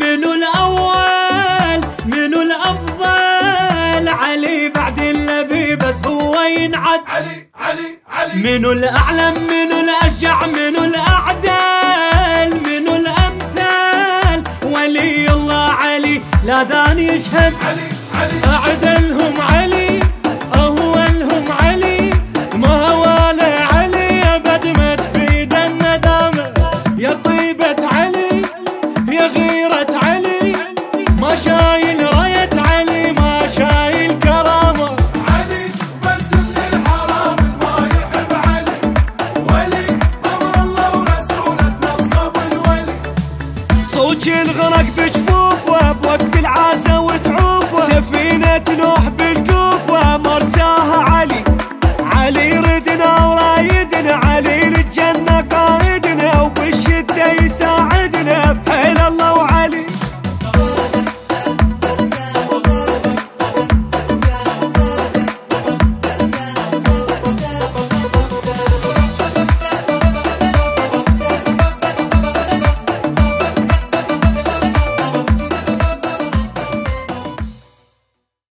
منو الأول منو الأفضل؟ علي بعد النبي بس هو ينعد. علي علي علي. منو الأعلم منو الأشجع منو الأعدل منو الأمثل؟ ولي الله علي لا داني يشهد. علي علي. أعدلهم علي أولهم علي، ما والي علي أبد ما تفيد الندامة. يا طيبة علي يا غيرة علي، ما شايل راية علي ما شايل كرامة. علي بس من الحرام ما يحب علي، ولي أمر الله ورسوله نصب الولي. صوت الغرق